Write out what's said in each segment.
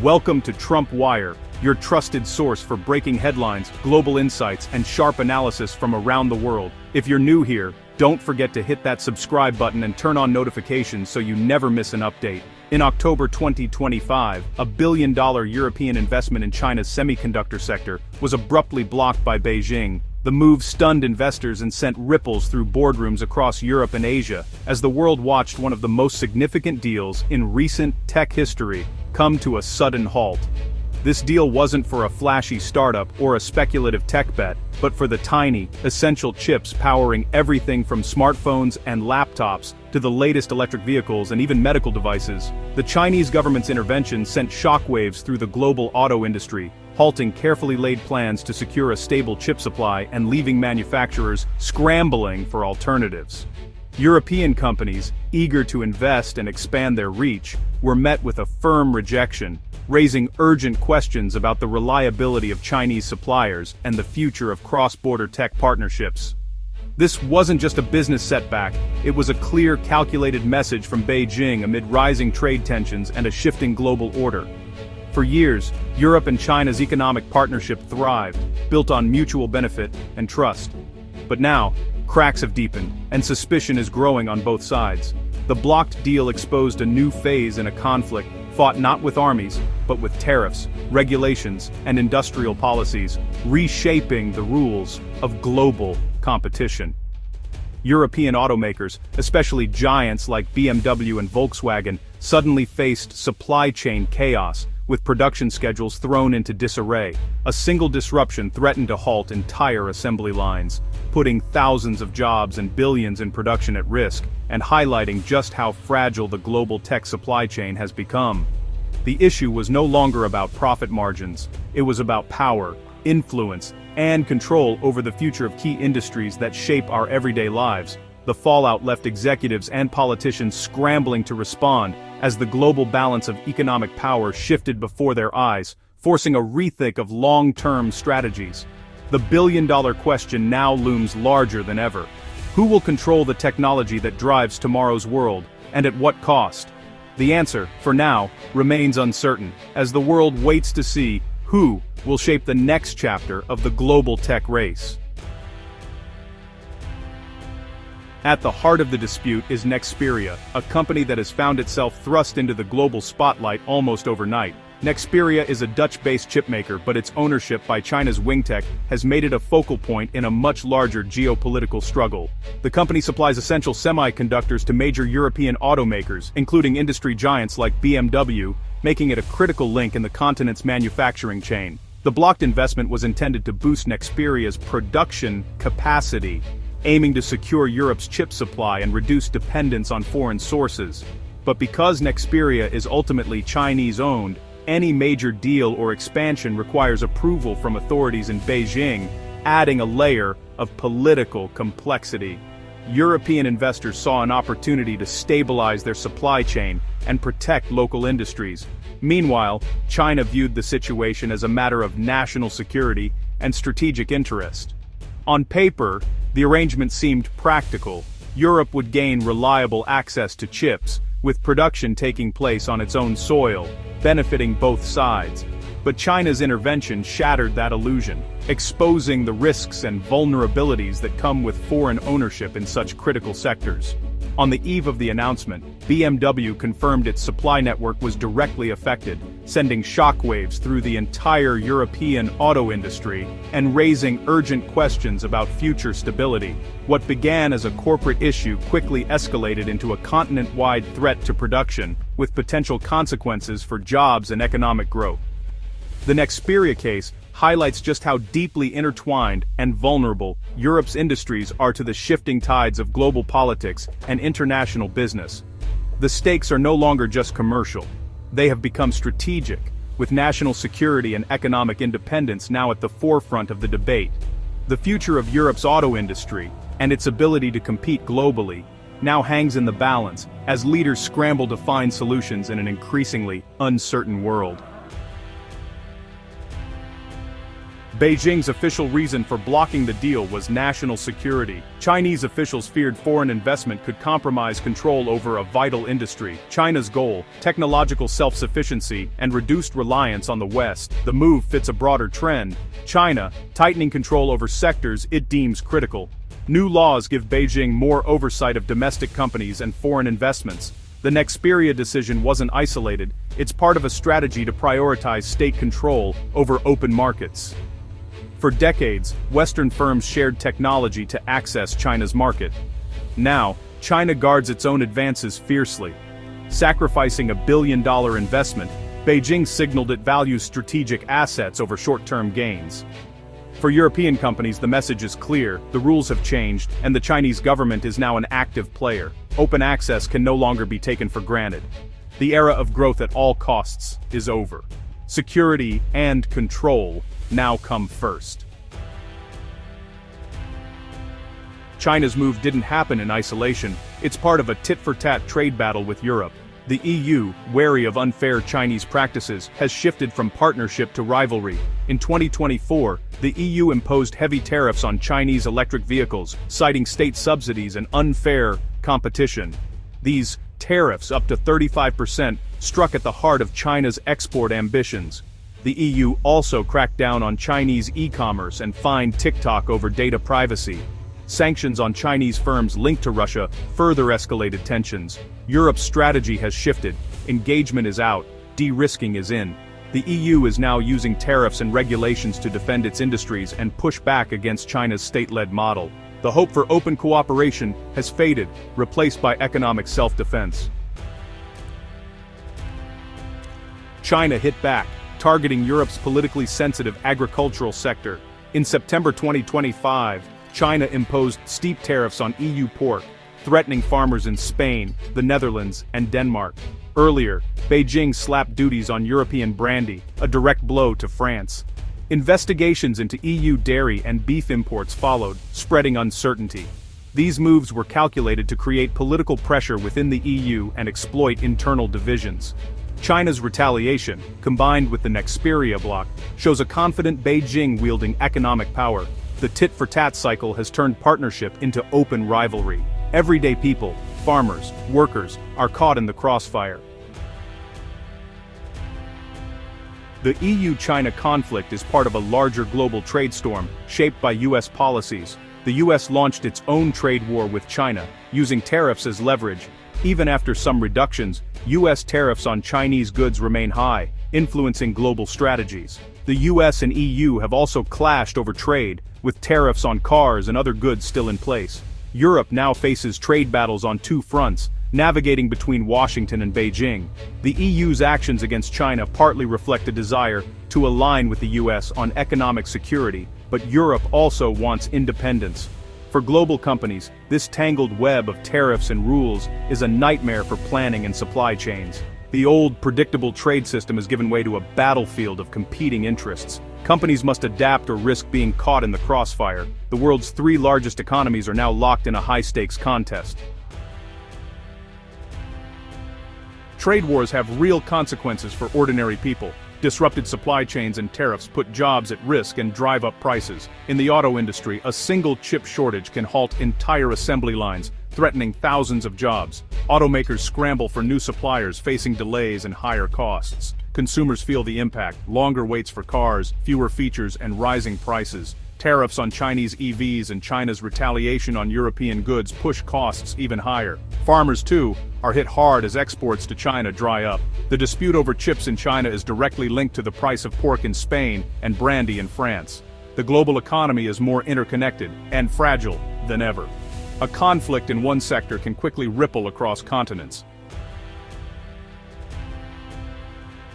Welcome to Trump Wire, your trusted source for breaking headlines, global insights, and sharp analysis from around the world. If you're new here, don't forget to hit that subscribe button and turn on notifications so you never miss an update. In October 2025, a billion-dollar European investment in China's semiconductor sector was abruptly blocked by Beijing. The move stunned investors and sent ripples through boardrooms across Europe and Asia, as the world watched one of the most significant deals in recent tech history come to a sudden halt. This deal wasn't for a flashy startup or a speculative tech bet, but for the tiny, essential chips powering everything from smartphones and laptops to the latest electric vehicles and even medical devices. The Chinese government's intervention sent shockwaves through the global auto industry, halting carefully laid plans to secure a stable chip supply and leaving manufacturers scrambling for alternatives. European companies, eager to invest and expand their reach, were met with a firm rejection, raising urgent questions about the reliability of Chinese suppliers and the future of cross-border tech partnerships. This wasn't just a business setback, it was a clear, calculated message from Beijing amid rising trade tensions and a shifting global order. For years, Europe and China's economic partnership thrived, built on mutual benefit and trust. But now, cracks have deepened, and suspicion is growing on both sides. The blocked deal exposed a new phase in a conflict fought not with armies, but with tariffs, regulations, and industrial policies, reshaping the rules of global competition. European automakers, especially giants like BMW and Volkswagen, suddenly faced supply chain chaos, with production schedules thrown into disarray. A single disruption threatened to halt entire assembly lines, putting thousands of jobs and billions in production at risk, and highlighting just how fragile the global tech supply chain has become. The issue was no longer about profit margins, it was about power, influence, and control over the future of key industries that shape our everyday lives. The fallout left executives and politicians scrambling to respond, as the global balance of economic power shifted before their eyes, forcing a rethink of long-term strategies. The billion-dollar question now looms larger than ever. Who will control the technology that drives tomorrow's world, and at what cost? The answer, for now, remains uncertain, as the world waits to see who will shape the next chapter of the global tech race. At the heart of the dispute is Nexperia, a company that has found itself thrust into the global spotlight almost overnight. Nexperia is a Dutch-based chipmaker, but its ownership by China's Wingtech has made it a focal point in a much larger geopolitical struggle. The company supplies essential semiconductors to major European automakers, including industry giants like BMW, making it a critical link in the continent's manufacturing chain. The blocked investment was intended to boost Nexperia's production capacity, aiming to secure Europe's chip supply and reduce dependence on foreign sources. But because Nexperia is ultimately Chinese-owned, any major deal or expansion requires approval from authorities in Beijing, adding a layer of political complexity. European investors saw an opportunity to stabilize their supply chain and protect local industries. Meanwhile, China viewed the situation as a matter of national security and strategic interest. On paper, the arrangement seemed practical. Europe would gain reliable access to chips, with production taking place on its own soil, benefiting both sides. But China's intervention shattered that illusion, exposing the risks and vulnerabilities that come with foreign ownership in such critical sectors. On the eve of the announcement, BMW confirmed its supply network was directly affected, sending shockwaves through the entire European auto industry and raising urgent questions about future stability. What began as a corporate issue quickly escalated into a continent-wide threat to production, with potential consequences for jobs and economic growth. The Nexperia case highlights just how deeply intertwined and vulnerable Europe's industries are to the shifting tides of global politics and international business. The stakes are no longer just commercial. They have become strategic, with national security and economic independence now at the forefront of the debate. The future of Europe's auto industry, and its ability to compete globally, now hangs in the balance as leaders scramble to find solutions in an increasingly uncertain world. Beijing's official reason for blocking the deal was national security. Chinese officials feared foreign investment could compromise control over a vital industry. China's goal, technological self-sufficiency, and reduced reliance on the West. The move fits a broader trend. China, tightening control over sectors it deems critical. New laws give Beijing more oversight of domestic companies and foreign investments. The Nexperia decision wasn't isolated, it's part of a strategy to prioritize state control over open markets. For decades, Western firms shared technology to access China's market. Now, China guards its own advances fiercely. Sacrificing $1 billion investment, Beijing signaled it values strategic assets over short-term gains. For European companies, the message is clear, the rules have changed, and the Chinese government is now an active player. Open access can no longer be taken for granted. The era of growth at all costs is over. Security and control now come first. China's move didn't happen in isolation, it's part of a tit-for-tat trade battle with Europe. The EU, wary of unfair Chinese practices, has shifted from partnership to rivalry. In 2024, the EU imposed heavy tariffs on Chinese electric vehicles, citing state subsidies and unfair competition. These tariffs, up to 35%, struck at the heart of China's export ambitions. The EU also cracked down on Chinese e-commerce and fined TikTok over data privacy. Sanctions on Chinese firms linked to Russia further escalated tensions. Europe's strategy has shifted, engagement is out, de-risking is in. The EU is now using tariffs and regulations to defend its industries and push back against China's state-led model. The hope for open cooperation has faded, replaced by economic self-defense. China hit back, targeting Europe's politically sensitive agricultural sector. In September 2025, China imposed steep tariffs on EU pork, threatening farmers in Spain, the Netherlands, and Denmark. Earlier, Beijing slapped duties on European brandy, a direct blow to France. Investigations into EU dairy and beef imports followed, spreading uncertainty. These moves were calculated to create political pressure within the EU and exploit internal divisions. China's retaliation, combined with the Nexperia bloc, shows a confident Beijing wielding economic power. The tit-for-tat cycle has turned partnership into open rivalry. Everyday people, farmers, workers, are caught in the crossfire. The EU-China conflict is part of a larger global trade storm, shaped by US policies. The US launched its own trade war with China, using tariffs as leverage. Even after some reductions, US tariffs on Chinese goods remain high, influencing global strategies. The US and EU have also clashed over trade, with tariffs on cars and other goods still in place. Europe now faces trade battles on two fronts, navigating between Washington and Beijing. The EU's actions against China partly reflect a desire to align with the US on economic security, but Europe also wants independence. For global companies, this tangled web of tariffs and rules is a nightmare for planning and supply chains. The old, predictable trade system has given way to a battlefield of competing interests. Companies must adapt or risk being caught in the crossfire. The world's three largest economies are now locked in a high-stakes contest. Trade wars have real consequences for ordinary people. Disrupted supply chains and tariffs put jobs at risk and drive up prices. In the auto industry, a single chip shortage can halt entire assembly lines, threatening thousands of jobs. Automakers scramble for new suppliers, facing delays and higher costs. Consumers feel the impact, longer waits for cars, fewer features, and rising prices. Tariffs on Chinese EVs and China's retaliation on European goods push costs even higher. Farmers, too, are hit hard as exports to China dry up. The dispute over chips in China is directly linked to the price of pork in Spain and brandy in France. The global economy is more interconnected and fragile than ever. A conflict in one sector can quickly ripple across continents.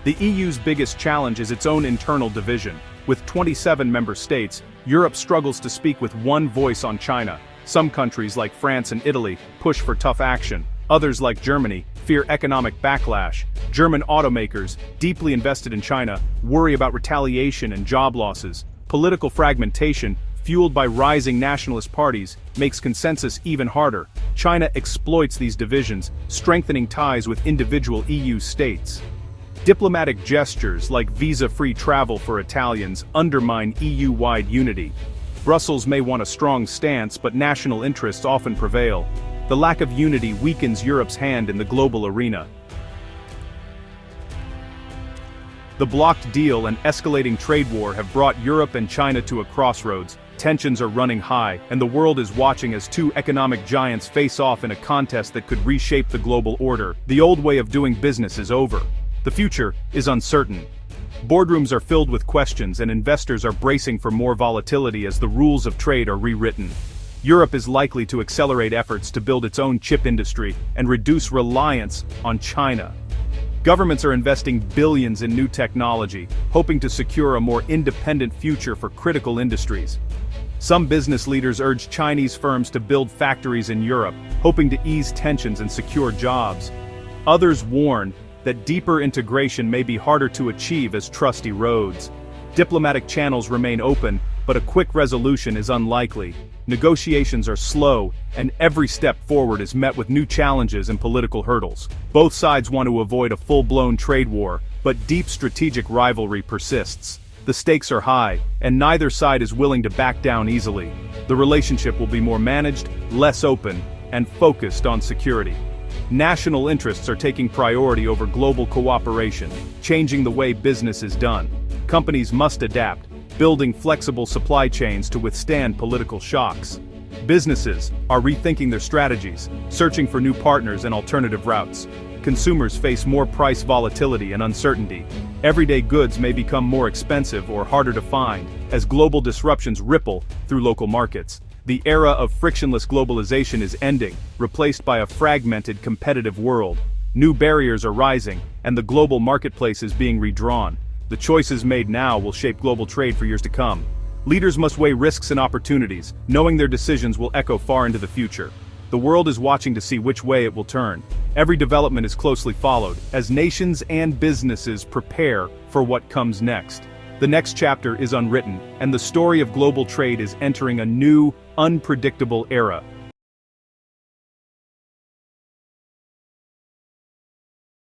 The EU's biggest challenge is its own internal division. With 27 member states, Europe struggles to speak with one voice on China. Some countries, like France and Italy, push for tough action. Others, like Germany, fear economic backlash. German automakers, deeply invested in China, worry about retaliation and job losses. Political fragmentation, fueled by rising nationalist parties, makes consensus even harder. China exploits these divisions, strengthening ties with individual EU states. Diplomatic gestures like visa-free travel for Italians undermine EU-wide unity. Brussels may want a strong stance, but national interests often prevail. The lack of unity weakens Europe's hand in the global arena. The blocked deal and escalating trade war have brought Europe and China to a crossroads. Tensions are running high, and the world is watching as two economic giants face off in a contest that could reshape the global order. The old way of doing business is over. The future is uncertain. Boardrooms are filled with questions, and investors are bracing for more volatility as the rules of trade are rewritten. Europe is likely to accelerate efforts to build its own chip industry and reduce reliance on China. Governments are investing billions in new technology, hoping to secure a more independent future for critical industries. Some business leaders urge Chinese firms to build factories in Europe, hoping to ease tensions and secure jobs. Others warn that deeper integration may be harder to achieve as trust erodes. Diplomatic channels remain open, but a quick resolution is unlikely. Negotiations are slow, and every step forward is met with new challenges and political hurdles. Both sides want to avoid a full-blown trade war, but deep strategic rivalry persists. The stakes are high, and neither side is willing to back down easily. The relationship will be more managed, less open, and focused on security. National interests are taking priority over global cooperation, changing the way business is done. Companies must adapt, building flexible supply chains to withstand political shocks. Businesses are rethinking their strategies, searching for new partners and alternative routes. Consumers face more price volatility and uncertainty. Everyday goods may become more expensive or harder to find as global disruptions ripple through local markets. The era of frictionless globalization is ending, replaced by a fragmented, competitive world. New barriers are rising, and the global marketplace is being redrawn. The choices made now will shape global trade for years to come. Leaders must weigh risks and opportunities, knowing their decisions will echo far into the future. The world is watching to see which way it will turn. Every development is closely followed, as nations and businesses prepare for what comes next. The next chapter is unwritten, and the story of global trade is entering a new, unpredictable era.